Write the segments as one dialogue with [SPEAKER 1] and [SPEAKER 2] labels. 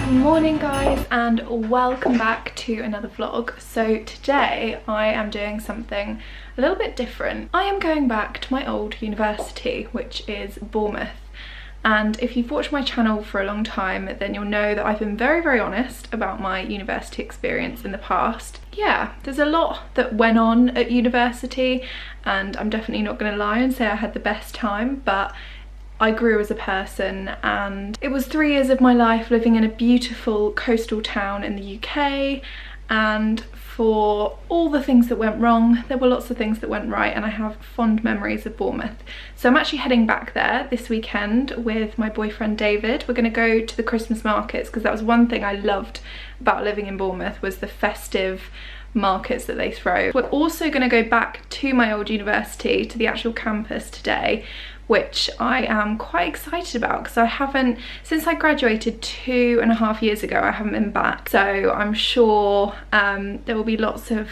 [SPEAKER 1] Good morning guys, and welcome back to another vlog. So today I am doing something a little bit different. I am going back to my old university, which is Bournemouth. And if you've watched my channel for a long time, then you'll know that I've been very honest about my university experience in the past. Yeah, there's a lot that went on at university, and I'm definitely not going to lie and say I had the best time, but I grew as a person, and it was 3 years of my life living in a beautiful coastal town in the UK, and for all the things that went wrong, there were lots of things that went right, and I have fond memories of Bournemouth. So I'm actually heading back there this weekend with my boyfriend David. We're going to go to the Christmas markets, because that was one thing I loved about living in Bournemouth, was the festive markets that they throw. We're also going to go back to my old university, to the actual campus today, which I am quite excited about, because I haven't, since I graduated 2.5 years ago, I haven't been back. So I'm sure there will be lots of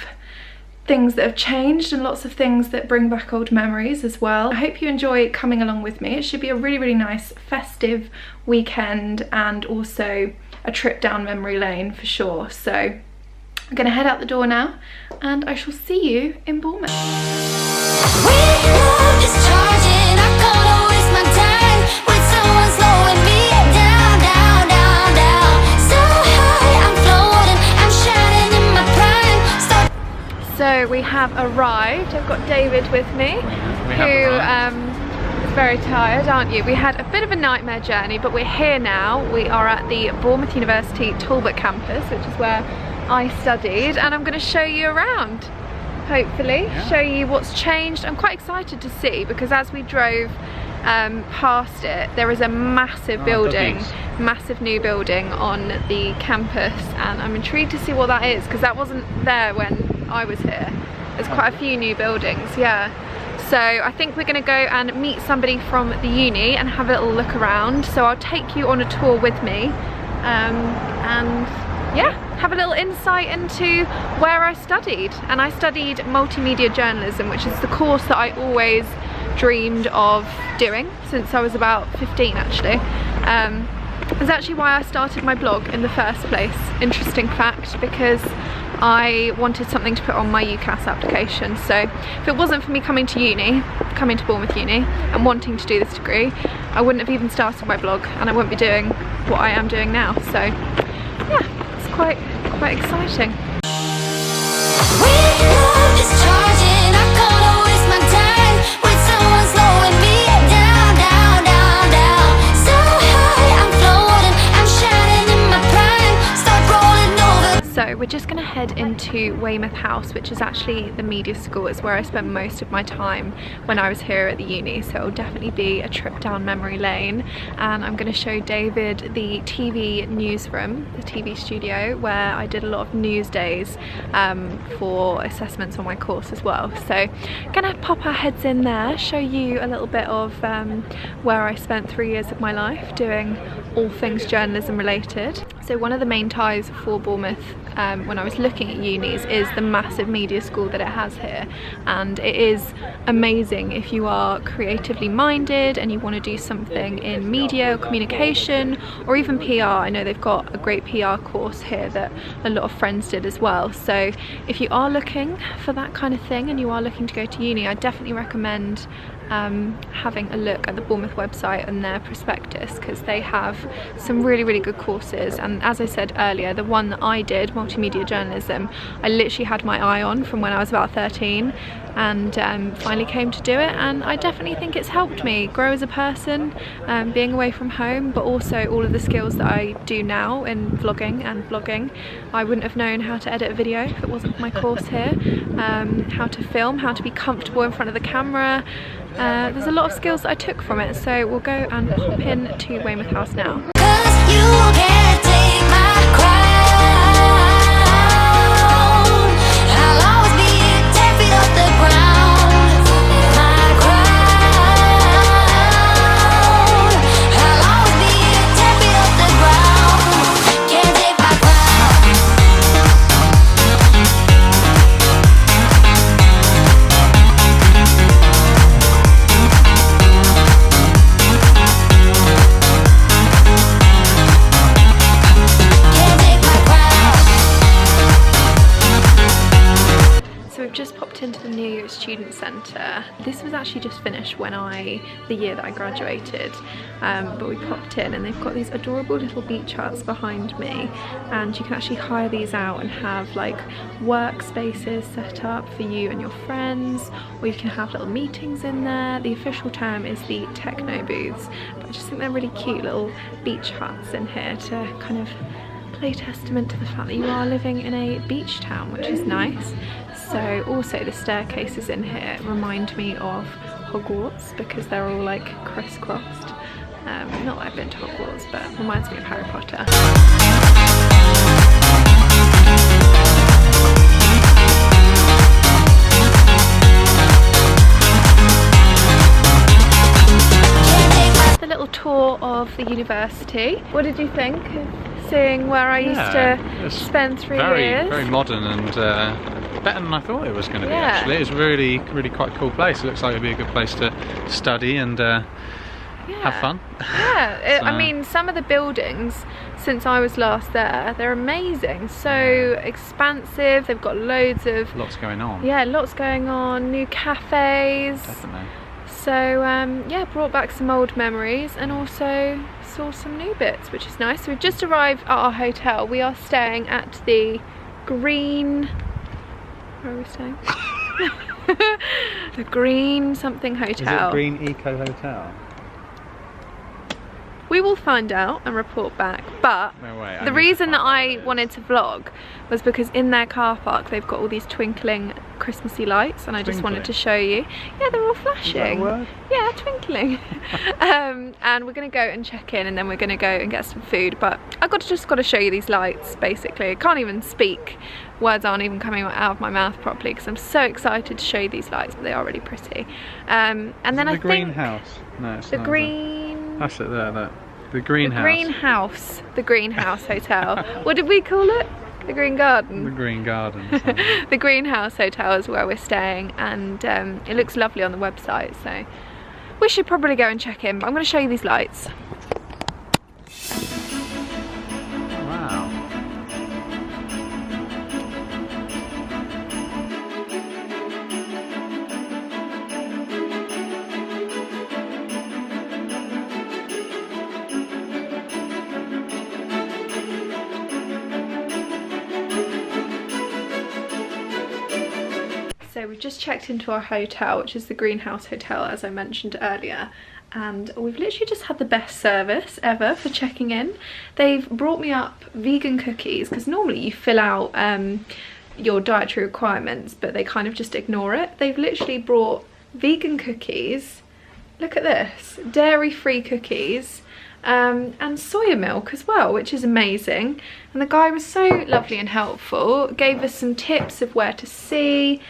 [SPEAKER 1] things that have changed and lots of things that bring back old memories as well. I hope you enjoy coming along with me. It should be a really nice festive weekend, and also a trip down memory lane for sure. So I'm gonna head out the door now, and I shall see you in Bournemouth. So we have arrived. I've got David with me, who is very tired, aren't you? We had a bit of a nightmare journey, but we're here now. We are at the Bournemouth University Talbot campus, which is where I studied, and I'm going to show you around, hopefully, show you what's changed. I'm quite excited to see, because as we drove past it, there is a massive building, massive new building on the campus, and I'm intrigued to see what that is, because that wasn't there when I was here. There's quite a few new buildings, yeah. So I think we're going to go and meet somebody from the uni and have a little look around. So I'll take you on a tour with me, and yeah, have a little insight into where I studied. And I studied multimedia journalism, which is the course that I always dreamed of doing since I was about 15 actually. It's actually why I started my blog in the first place. Interesting fact, because I wanted something to put on my UCAS application. So if it wasn't for me coming to Bournemouth Uni and wanting to do this degree, I wouldn't have even started my blog, and I wouldn't be doing what I am doing now. So yeah, it's quite exciting. So we're just going to head into Weymouth House, which is actually the media school. It's where I spent most of my time when I was here at the uni, so it'll definitely be a trip down memory lane. And I'm going to show David the TV newsroom, the TV studio, where I did a lot of news days for assessments on my course as well. So gonna pop our heads in there, show you a little bit of where I spent 3 years of my life doing all things journalism related. So one of the main ties for Bournemouth when I was looking at unis is the massive media school that it has here, and it is amazing if you are creatively minded and you want to do something in media or communication or even PR. I know they've got a great PR course here that a lot of friends did as well. So if you are looking for that kind of thing and you are looking to go to uni, I definitely recommend having a look at the Bournemouth website and their prospectus, because they have some really good courses. And as I said earlier, the one that I did, multimedia journalism, I literally had my eye on from when I was about 13, and finally came to do it, and I definitely think it's helped me grow as a person, being away from home, but also all of the skills that I do now in vlogging and blogging. I wouldn't have known how to edit a video if it wasn't for my course here, how to film, how to be comfortable in front of the camera. There's a lot of skills that I took from it, so we'll go and pop in to Weymouth House now. student centre. This was actually just finished when the year that I graduated, but we popped in and they've got these adorable little beach huts behind me, and you can actually hire these out and have like workspaces set up for you and your friends, or you can have little meetings in there. The official term is the techno booths, but I just think they're really cute little beach huts in here to kind of play testament to the fact that you are living in a beach town, which is nice. So also the staircases in here remind me of Hogwarts because they're all like crisscrossed. Not that I've been to Hogwarts, but it reminds me of Harry Potter. The little tour of the university. What did you think of seeing where I used to spend 3 years?
[SPEAKER 2] Very modern and better than I thought it was going to be, actually. It's really quite a cool place. It looks like it'd be a good place to study and have fun.
[SPEAKER 1] Yeah, I mean, some of the buildings since I was last there, they're amazing. So expansive. They've got loads
[SPEAKER 2] going on.
[SPEAKER 1] Yeah, lots going on. New cafes.
[SPEAKER 2] Definitely.
[SPEAKER 1] So yeah, brought back some old memories and also saw some new bits, which is nice. So we've just arrived at our hotel. We are staying at the Green... Where are we staying? The Green something hotel.
[SPEAKER 2] Is it Green Eco Hotel?
[SPEAKER 1] We will find out and report back, but
[SPEAKER 2] no way,
[SPEAKER 1] the reason that I wanted to vlog was because in their car park they've got all these twinkling Christmassy lights, and I just wanted to show you. Yeah, they're all flashing.
[SPEAKER 2] Is that a word?
[SPEAKER 1] Yeah, twinkling. And we're going to go and check in, and then we're going to go and get some food, but I've just got to show you these lights basically. I can't even speak. Words aren't even coming out of my mouth properly because I'm so excited to show you these lights, but they are really pretty. And then I think...
[SPEAKER 2] The greenhouse? No, it's
[SPEAKER 1] the
[SPEAKER 2] not.
[SPEAKER 1] Green...
[SPEAKER 2] That's it there, look. The greenhouse.
[SPEAKER 1] The greenhouse. The Greenhouse Hotel. What did we call it? The Green Garden.
[SPEAKER 2] The Green Garden.
[SPEAKER 1] The Greenhouse Hotel is where we're staying, and it looks lovely on the website, so we should probably go and check in, but I'm going to show you these lights.
[SPEAKER 2] Wow.
[SPEAKER 1] So we've just checked into our hotel, which is the Greenhouse Hotel, as I mentioned earlier, and we've literally just had the best service ever for checking in. They've brought me up vegan cookies, because normally you fill out your dietary requirements, but they kind of just ignore it. They've literally brought vegan cookies, look at this, dairy-free cookies, and soya milk as well, which is amazing. And the guy was so lovely and helpful, gave us some tips of where to see.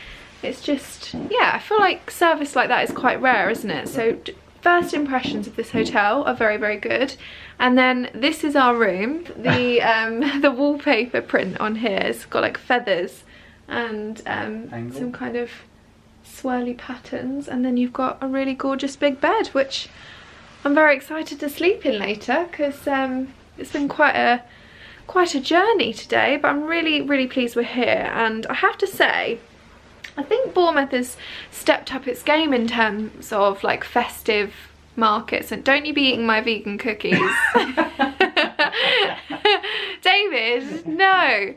[SPEAKER 1] It's just, yeah, I feel like service like that is quite rare, isn't it? So first impressions of this hotel are very good. And then this is our room. The the wallpaper print on here has got like feathers and some kind of swirly patterns, and then you've got a really gorgeous big bed, which I'm very excited to sleep in later, because it's been quite a journey today, but I'm really pleased we're here. And I have to say, I think Bournemouth has stepped up its game in terms of like festive markets. And don't you be eating my vegan cookies. David, no.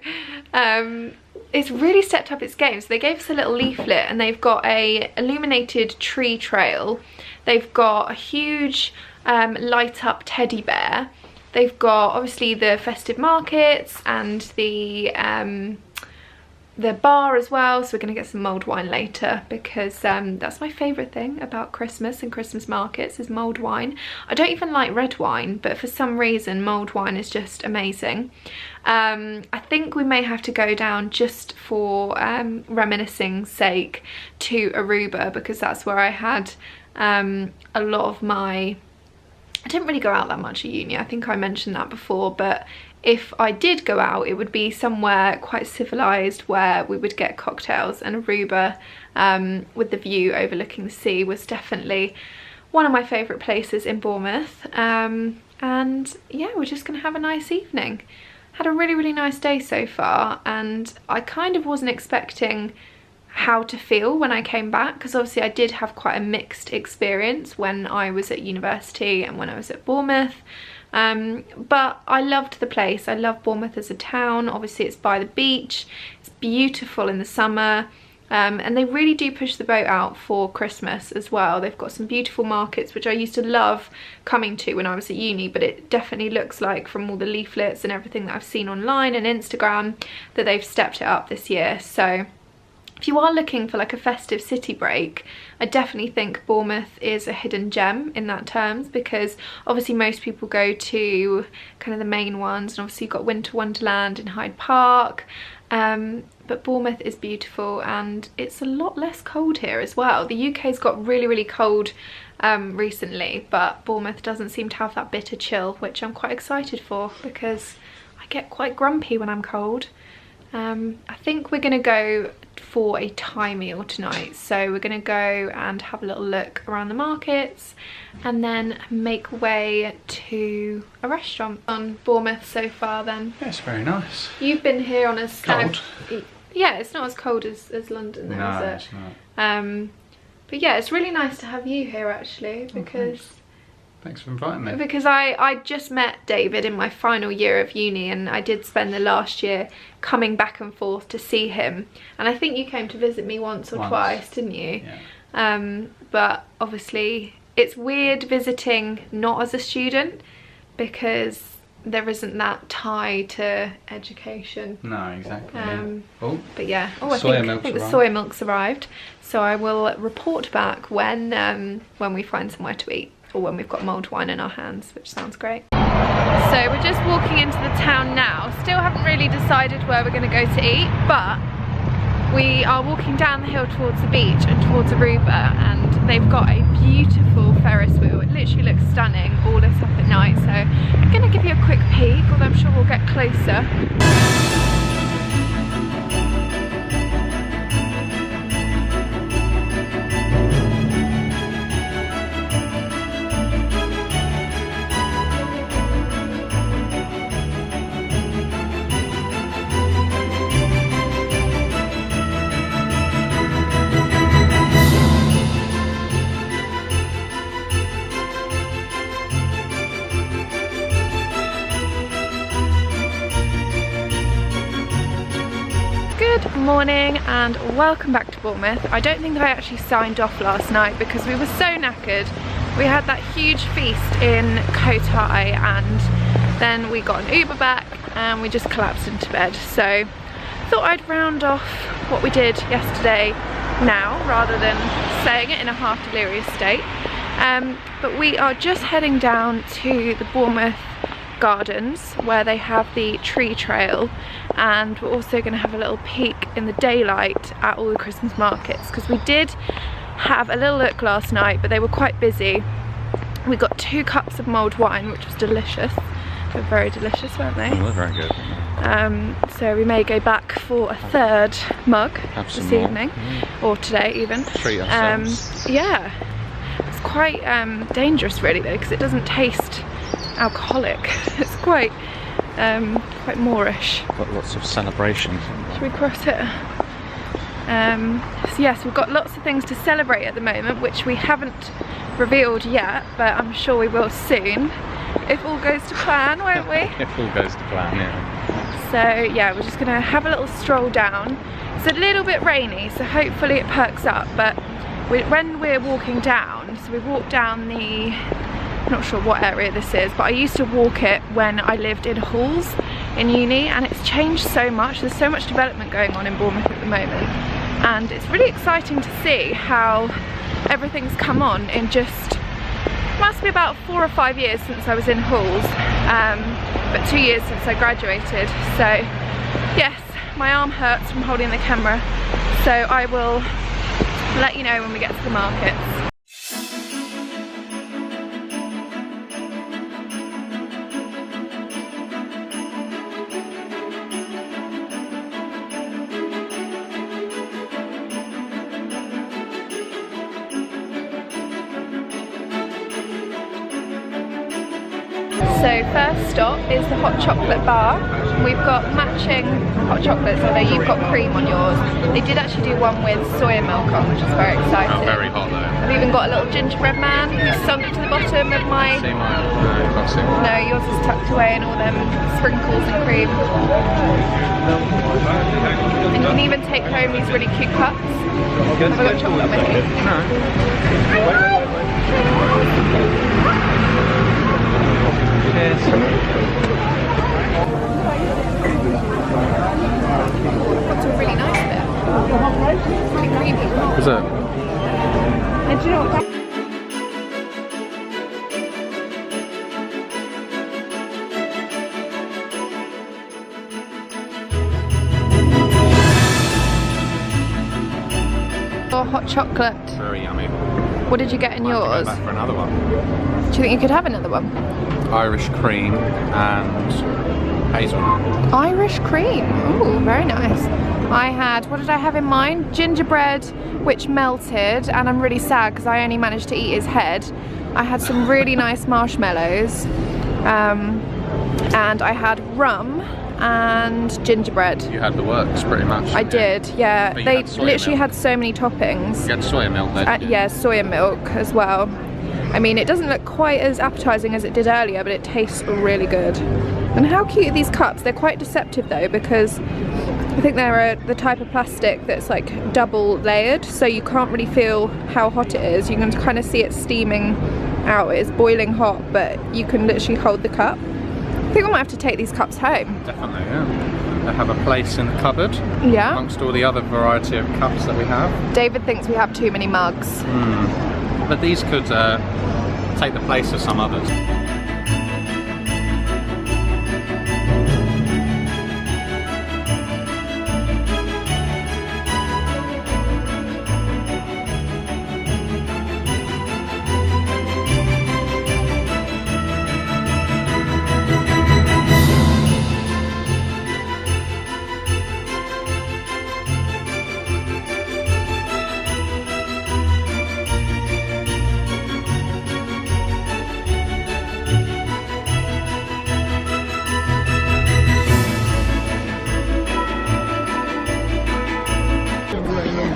[SPEAKER 1] It's really stepped up its game. So they gave us a little leaflet, and they've got a illuminated tree trail. They've got a huge light up teddy bear. They've got obviously the festive markets and the bar as well, so we're going to get some mulled wine later, because that's my favourite thing about Christmas and Christmas markets is mulled wine. I don't even like red wine, but for some reason mulled wine is just amazing. I think we may have to go down just for reminiscing's sake to Aruba, because that's where I had a lot of my... I didn't really go out that much at uni, I think I mentioned that before, but if I did go out, it would be somewhere quite civilised where we would get cocktails, and Aruba with the view overlooking the sea was definitely one of my favourite places in Bournemouth. And yeah, we're just going to have a nice evening. Had a really nice day so far, and I kind of wasn't expecting how to feel when I came back, because obviously I did have quite a mixed experience when I was at university and when I was at Bournemouth. But I loved the place. I love Bournemouth as a town. Obviously it's by the beach, it's beautiful in the summer, and they really do push the boat out for Christmas as well. They've got some beautiful markets which I used to love coming to when I was at uni, but it definitely looks like from all the leaflets and everything that I've seen online and Instagram that they've stepped it up this year. So if you are looking for like a festive city break, I definitely think Bournemouth is a hidden gem in that terms, because obviously most people go to kind of the main ones, and obviously you've got Winter Wonderland in Hyde Park, but Bournemouth is beautiful and it's a lot less cold here as well. The UK's got really cold recently, but Bournemouth doesn't seem to have that bitter chill, which I'm quite excited for because I get quite grumpy when I'm cold. I think we're gonna go for a Thai meal tonight, so we're gonna go and have a little look around the markets and then make way to a restaurant on Bournemouth so far. Then
[SPEAKER 2] it's very nice.
[SPEAKER 1] You've been here on a
[SPEAKER 2] cold.
[SPEAKER 1] Yeah, it's not as cold as London though,
[SPEAKER 2] no,
[SPEAKER 1] is it?
[SPEAKER 2] It's not.
[SPEAKER 1] But yeah, it's really nice to have you here actually, because
[SPEAKER 2] thanks for inviting me.
[SPEAKER 1] Because I just met David in my final year of uni, and I did spend the last year coming back and forth to see him. And I think you came to visit me once or twice, didn't you?
[SPEAKER 2] Yeah.
[SPEAKER 1] But obviously it's weird visiting not as a student, because there isn't that tie to education.
[SPEAKER 2] No, exactly.
[SPEAKER 1] But yeah, I think the soya milk's arrived. So I will report back when we find somewhere to eat, or when we've got mulled wine in our hands, which sounds great. So we're just walking into the town now. Still haven't really decided where we're going to go to eat, but we are walking down the hill towards the beach and towards Aruba, and they've got a beautiful Ferris wheel. It literally looks stunning, all lit up at night. So I'm going to give you a quick peek, although I'm sure we'll get closer. Good morning and welcome back to Bournemouth. I don't think I actually signed off last night because we were so knackered. We had that huge feast in Kotai and then we got an Uber back and we just collapsed into bed. So I thought I'd round off what we did yesterday now rather than saying it in a half delirious state. But we are just heading down to the Bournemouth Gardens where they have the tree trail, and we're also going to have a little peek in the daylight at all the Christmas markets, because we did have a little look last night but they were quite busy. We got 2 cups of mulled wine, which was delicious. They were very delicious, weren't they?
[SPEAKER 2] Oh, they're very good.
[SPEAKER 1] So we may go back for a 3rd mug this evening, or today even.
[SPEAKER 2] Treat ourselves.
[SPEAKER 1] Yeah, it's quite dangerous really though, because it doesn't taste alcoholic. It's quite Moorish.
[SPEAKER 2] Got lots of celebrations.
[SPEAKER 1] Should we cross it? So yes, we've got lots of things to celebrate at the moment, which we haven't revealed yet, but I'm sure we will soon, if all goes to plan, won't we?
[SPEAKER 2] If all goes to plan, yeah.
[SPEAKER 1] So yeah, we're just gonna have a little stroll down. It's a little bit rainy, so hopefully it perks up, but when we're walking down, so we walk down the, I'm not sure what area this is, but I used to walk it when I lived in halls in uni, and it's changed so much. There's so much development going on in Bournemouth at the moment, and it's really exciting to see how everything's come on in just, must be about 4 or 5 years since I was in halls, but 2 years since I graduated. So yes, my arm hurts from holding the camera, so I will let you know when we get to the markets. So first stop is the hot chocolate bar. We've got matching hot chocolates, although you've got cream on yours. They did actually do one with soya milk on, which is very exciting.
[SPEAKER 2] Oh, very hot though.
[SPEAKER 1] I've even got a little gingerbread man who sunk to the bottom of my...
[SPEAKER 2] See mine? No, you can't see mine.
[SPEAKER 1] No, yours is tucked away in all them sprinkles and cream. And you can even take home these really cute cups. Have I got chocolate with you?
[SPEAKER 2] No. Cheers.
[SPEAKER 1] That's a really nice bit. Really creamy.
[SPEAKER 2] Is it?
[SPEAKER 1] And do you know what? Hot chocolate.
[SPEAKER 2] Very yummy.
[SPEAKER 1] What did you get in yours?
[SPEAKER 2] Go back for another one.
[SPEAKER 1] Do you think you could have another one?
[SPEAKER 2] Irish cream and hazelnut.
[SPEAKER 1] Irish cream. Ooh, very nice. I had, what did I have in mine? Gingerbread, which melted, and I'm really sad because I only managed to eat his head. I had some really nice marshmallows, and I had rum and gingerbread.
[SPEAKER 2] You had the works pretty much.
[SPEAKER 1] I did, yeah.
[SPEAKER 2] But
[SPEAKER 1] They literally
[SPEAKER 2] milk.
[SPEAKER 1] had so many toppings.
[SPEAKER 2] You had soya milk then?
[SPEAKER 1] Yeah, soya milk as well. I mean, it doesn't look quite as appetizing as it did earlier, but it tastes really good. And how cute are these cups? They're quite deceptive though, because I think they're the type of plastic that's like double layered, so you can't really feel how hot it is. You can kind of see it steaming out. It's boiling hot, but you can literally hold the cup. I think I might have to take these cups home.
[SPEAKER 2] Definitely, yeah. They have a place in the cupboard.
[SPEAKER 1] Yeah.
[SPEAKER 2] Amongst all the other variety of cups that we have.
[SPEAKER 1] David thinks we have too many mugs.
[SPEAKER 2] But these could take the place of some others.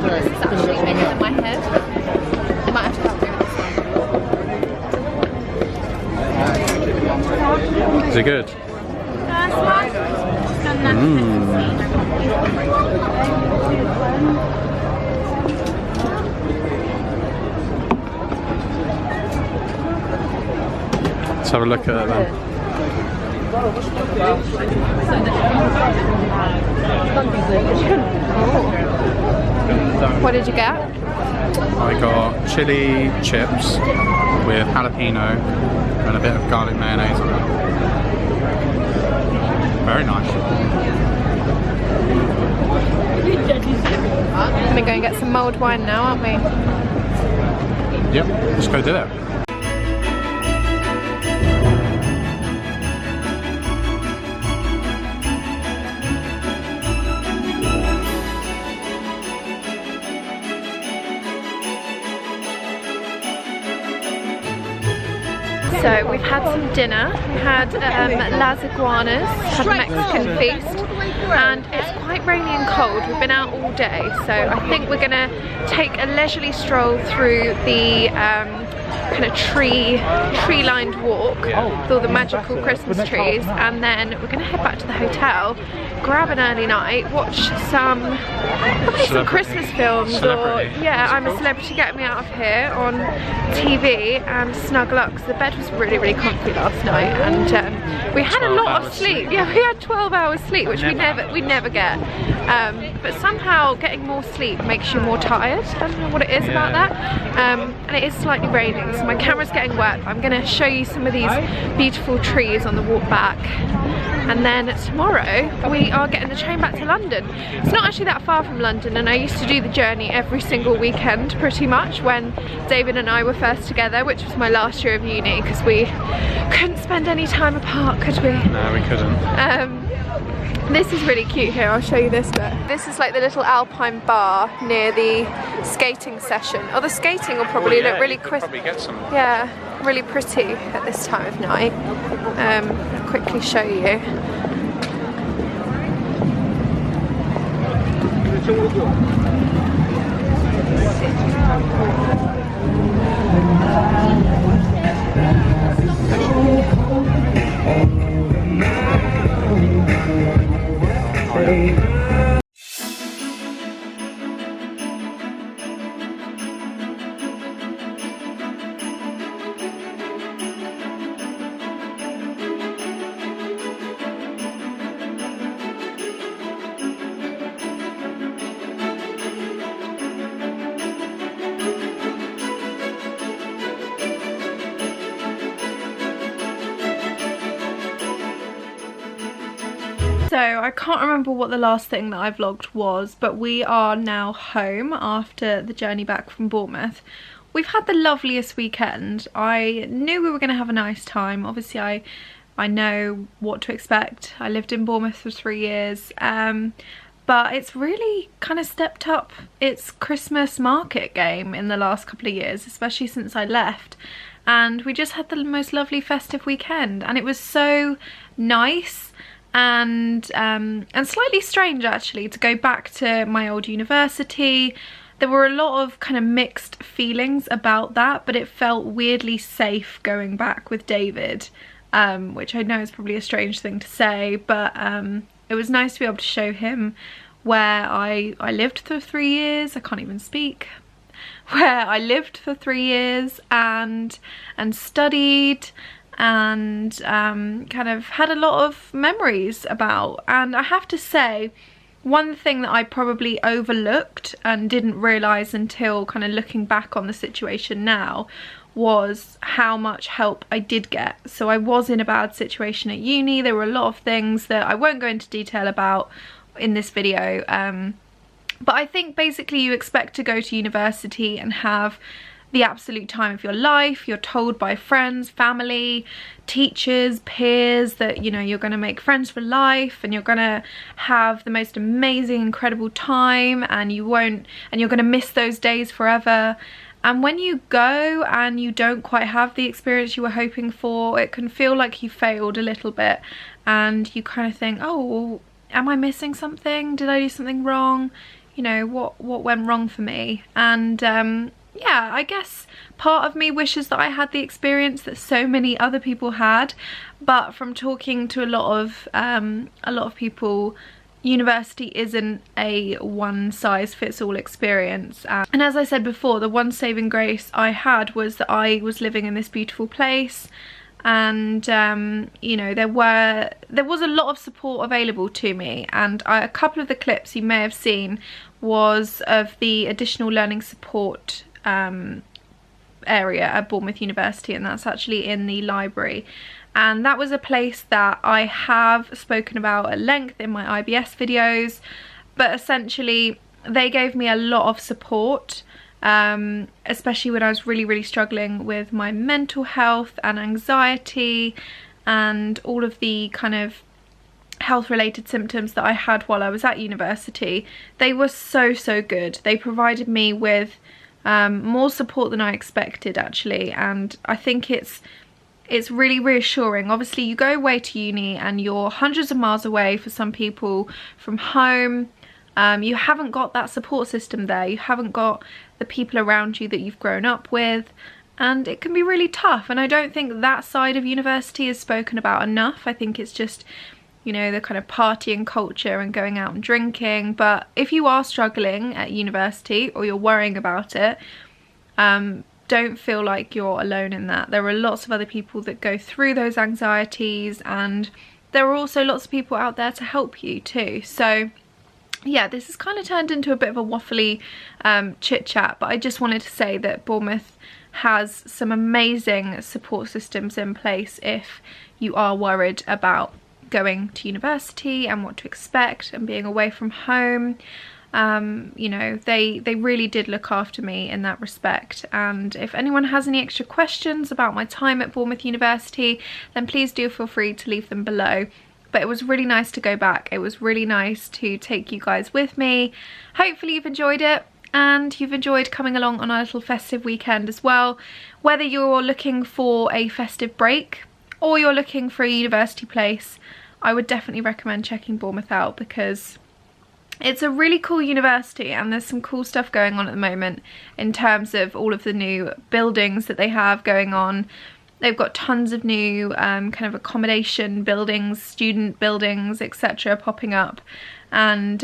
[SPEAKER 1] This is actually bigger than my head. I might have to help me with this one.
[SPEAKER 2] Is it good? Let's have a look at it then.
[SPEAKER 1] What did you get?
[SPEAKER 2] I got chili chips with jalapeno and a bit of garlic mayonnaise on it. Very nice.
[SPEAKER 1] We're going to get some mulled wine now, aren't we?
[SPEAKER 2] Yep, let's go do it.
[SPEAKER 1] So we've had some dinner. We had Las Iguanas, had a Mexican feast, and it's quite rainy and cold. We've been out all day, so I think we're gonna take a leisurely stroll through the kind of tree-lined walk with all the magical Christmas trees, and then we're gonna head back to the hotel, grab an early night, watch probably some Christmas films, or I'm a Celebrity, get me out of here on TV, and snuggle up because the bed was really comfy last night, and we had a lot of sleep. Yeah, we had 12 hours sleep, which we never get. But somehow getting more sleep makes you more tired. I don't know what it is about that. And it is slightly raining, so my camera's getting wet. I'm going to show you some of these beautiful trees on the walk back. And then tomorrow we are getting the train back to London. It's not actually that far from London, and I used to do the journey every single weekend pretty much when David and I were first together, which was my last year of uni, because we couldn't spend any time apart, could we?
[SPEAKER 2] No, we couldn't.
[SPEAKER 1] This is really cute here, I'll show you this bit. This is like the little alpine bar near the skating session. Oh, the skating will probably look really crisp.
[SPEAKER 2] Probably get some.
[SPEAKER 1] Yeah. really pretty at this time of night. I'll quickly show you. So I can't remember what the last thing that I vlogged was, but we are now home after the journey back from Bournemouth. We've had the loveliest weekend. I knew we were going to have a nice time. Obviously I know what to expect. I lived in Bournemouth for 3 years, but it's really kind of stepped up its Christmas market game in the last couple of years, especially since I left. And we just had the most lovely festive weekend, and it was so nice and slightly strange actually to go back to my old university. There were a lot of kind of mixed feelings about that, but it felt weirdly safe going back with David, which I know is probably a strange thing to say, but it was nice to be able to show him where I lived for 3 years. I can't even speak. Where I lived for 3 years and studied and kind of had a lot of memories about. And I have to say, one thing that I probably overlooked and didn't realise until kind of looking back on the situation now was how much help I did get. So I was in a bad situation at uni. There were a lot of things that I won't go into detail about in this video, but I think basically you expect to go to university and have the absolute time of your life. You're told by friends, family, teachers, peers that, you know, you're going to make friends for life and you're going to have the most amazing, incredible time, and you're going to miss those days forever. And when you go and you don't quite have the experience you were hoping for, it can feel like you failed a little bit, and you kind of think, oh, well, am I missing something? Did I do something wrong? You know, what went wrong for me? And yeah, I guess part of me wishes that I had the experience that so many other people had, but from talking to a lot of people, university isn't a one-size-fits-all experience. And as I said before, the one saving grace I had was that I was living in this beautiful place, and you know, there was a lot of support available to me. And a couple of the clips you may have seen was of the additional learning support area at Bournemouth University, and that's actually in the library. And that was a place that I have spoken about at length in my IBS videos, but essentially they gave me a lot of support, especially when I was really struggling with my mental health and anxiety and all of the kind of health related symptoms that I had while I was at university. They were so good. They provided me with more support than I expected actually, and I think it's really reassuring. Obviously you go away to uni and you're hundreds of miles away for some people from home. You haven't got that support system there. You haven't got the people around you that you've grown up with, and it can be really tough. And I don't think that side of university is spoken about enough. I think it's just, you know, the kind of partying culture and going out and drinking. But if you are struggling at university or you're worrying about it, don't feel like you're alone in that. There are lots of other people that go through those anxieties, and there are also lots of people out there to help you too. So yeah, this has kind of turned into a bit of a waffly chit chat, but I just wanted to say that Bournemouth has some amazing support systems in place if you are worried about going to university and what to expect and being away from home. You know, they really did look after me in that respect. And if anyone has any extra questions about my time at Bournemouth University, then please do feel free to leave them below. But it was really nice to go back. It was really nice to take you guys with me. Hopefully you've enjoyed it. and you've enjoyed coming along on our little festive weekend as well. Whether you're looking for a festive break or you're looking for a university place, I would definitely recommend checking Bournemouth out, because it's a really cool university and there's some cool stuff going on at the moment in terms of all of the new buildings that they have going on. They've got tons of new kind of accommodation buildings, student buildings, etc. popping up, and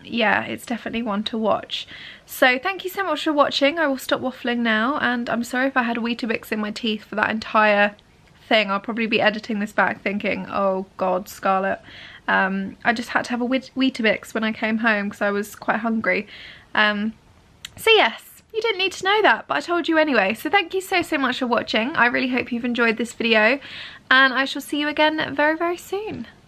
[SPEAKER 1] yeah, it's definitely one to watch. So thank you so much for watching. I will stop waffling now, and I'm sorry if I had Weetabix in my teeth for that entire thing. I'll probably be editing this back thinking, oh god, Scarlett. I just had to have a Weetabix when I came home because I was quite hungry. So yes, you didn't need to know that, but I told you anyway. So thank you so much for watching. I really hope you've enjoyed this video, and I shall see you again very, very soon.